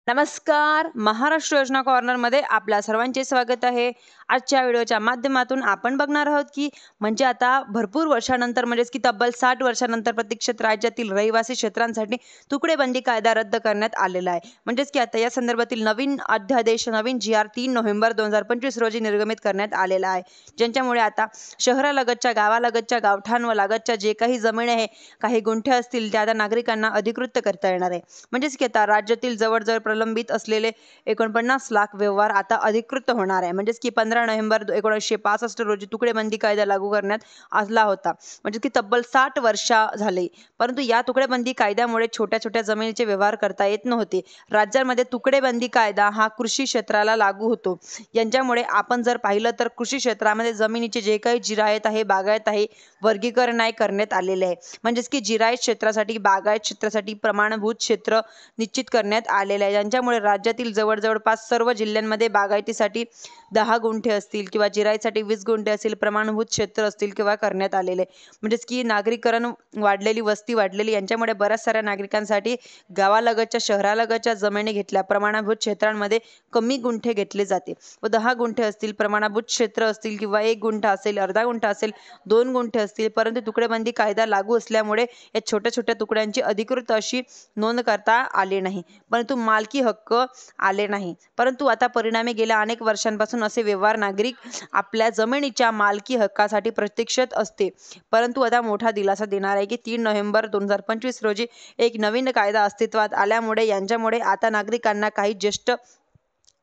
नमस्कार. महाराष्ट्र योजना कॉर्नरमध्ये आपल्या सर्वांचे स्वागत आहे. आजच्या व्हिडिओच्या माध्यमातून आपण बघणार आहोत की म्हणजे आता भरपूर वर्षानंतर म्हणजेच की तब्बल 60 वर्षानंतर प्रत्यक्षात राज्यातील रहिवासी क्षेत्रांसाठी तुकडेबंदी कायदा रद्द करण्यात आलेला आहे. म्हणजेच की आता या संदर्भातील नवीन अध्यादेश नवीन जी.आर. 3 नोव्हेंबर 2025 रोजी निर्गमित करण्यात आलेला आहे. ज्यांच्यामुळे आता शहरालगतच्या गावालगतच्या गावठाण व लागतच्या जे काही जमीन आहे काही गुंठे असतील त्या आता नागरिकांना अधिकृत करता येणार आहे. म्हणजेच की आता राज्यातील जवळजवळ प्रलंबित असलेले 49 लाख व्यवहार आता अधिकृत होणार आहे. म्हणजेच की 15 नोव्हेंबर 1965 रोजी तुकडेबंदी कायदा लागू करण्यात आला होता. म्हणजे की तब्बल 60 वर्ष झाले. परंतु या तुकडेबंदी कायद्यामुळे छोट्या छोट्या जमिनीचे व्यवहार करता येत नव्हते. राज्यामध्ये तुकडेबंदी कायदा हा कृषी क्षेत्राला लागू होतो. यांच्यामुळे आपण जर पाहिलं तर कृषी क्षेत्रामध्ये जमिनीचे जे काही जिरायत आहे बागायत आहे वर्गीकरण नाही करण्यात आलेले आहे. म्हणजेच की जिरायत क्षेत्रासाठी बागायत क्षेत्रासाठी प्रमाणभूत क्षेत्र निश्चित करण्यात आलेले आहे. ज्यांच्यामुळे राज्यातील जवळपास सर्व जिल्ह्यांमध्ये बागायतीसाठी 10 गुंठे असतील किंवा जिरायतीसाठी 20 गुंठे असतील प्रमाणभूत क्षेत्र असतील किंवा करण्यात आलेले. म्हणजेच की नागरीकरण वाढलेली वस्ती वाढलेली यांच्यामुळे बऱ्याच साऱ्या नागरिकांसाठी गावालगतच्या शहरालगतच्या जमिनी घेतल्या प्रमाणभूत क्षेत्रांमध्ये कमी गुंठे घेतले जाते व 10 गुंठे असतील प्रमाणभूत क्षेत्र असतील किंवा 1 गुंठा असेल अर्धा गुंठा असेल 2 गुंठे असतील. परंतु तुकडेबंदी कायदा लागू असल्यामुळे या छोट्या छोट्या तुकड्यांची अधिकृत अशी नोंद करता आली नाही. परंतु मालकी हक्क आले नाही. परंतु आता परिणामी गेल्या अनेक वर्षांपासून असे व्यवहार नागरिक आपल्या जमिनीच्या मालकी हक्कासाठी प्रतीक्षेत असते. परंतु आता मोठा दिलासा देणार आहे की 3 नोव्हेंबर 2025 रोजी एक नवीन कायदा अस्तित्वात आल्यामुळे यांच्यामुळे आता नागरिकांना काही ज्येष्ठ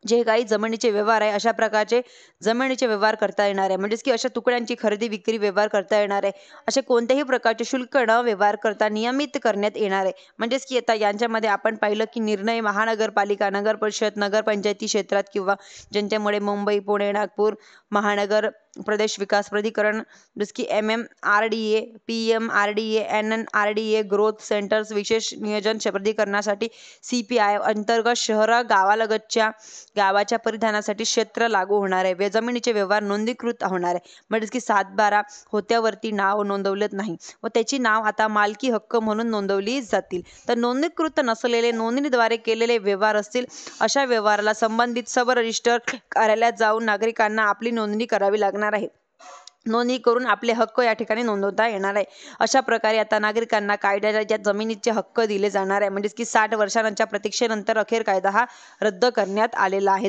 जे काही जमिनीचे व्यवहार आहे अशा प्रकारचे जमिनीचे व्यवहार करता येणार आहे. म्हणजेच की अशा तुकड्यांची खरेदी विक्री व्यवहार करता येणार आहे. असे कोणत्याही प्रकारचे शुल्क न व्यवहार करता नियमित करण्यात येणार आहे. म्हणजेच की आता यांच्यामध्ये आपण पाहिलं की निर्णय महानगरपालिका नगर परिषद नगरपंचायती क्षेत्रात किंवा ज्यांच्यामुळे मुंबई पुणे नागपूर महानगर प्रदेश विकास प्राधिकरण जस की MMRDA PMRDA NNRDA growth centres विशेष नियोजन प्राधिकरणासाठी CPI अंतर्गत शहर गावालगतच्या गावाच्या परिधानासाठी क्षेत्र लागू होणार आहे. जमिनीचे व्यवहार नोंदणीकृत होणार आहे. म्हणजेच की 7/12 होत्यावरती नाव नोंदवलेत नाही व त्याची नाव आता मालकी हक्क म्हणून नोंदवली जातील. तर नोंदणीकृत नसलेले नोंदणीद्वारे केलेले व्यवहार असतील अशा व्यवहाराला संबंधित सब रजिस्टर कार्यालयात जाऊन नागरिकांना आपली नोंदणी करावी लागणार आहे. नोंदणी करून आपले हक्क या ठिकाणी नोंदवता येणार आहे. अशा प्रकारे आता नागरिकांना कायद्याच्या ज्या जमिनीचे हक्क दिले जाणार आहे. म्हणजेच की 60 वर्षांच्या प्रतीक्षेनंतर अखेर कायदा हा रद्द करण्यात आलेला आहे.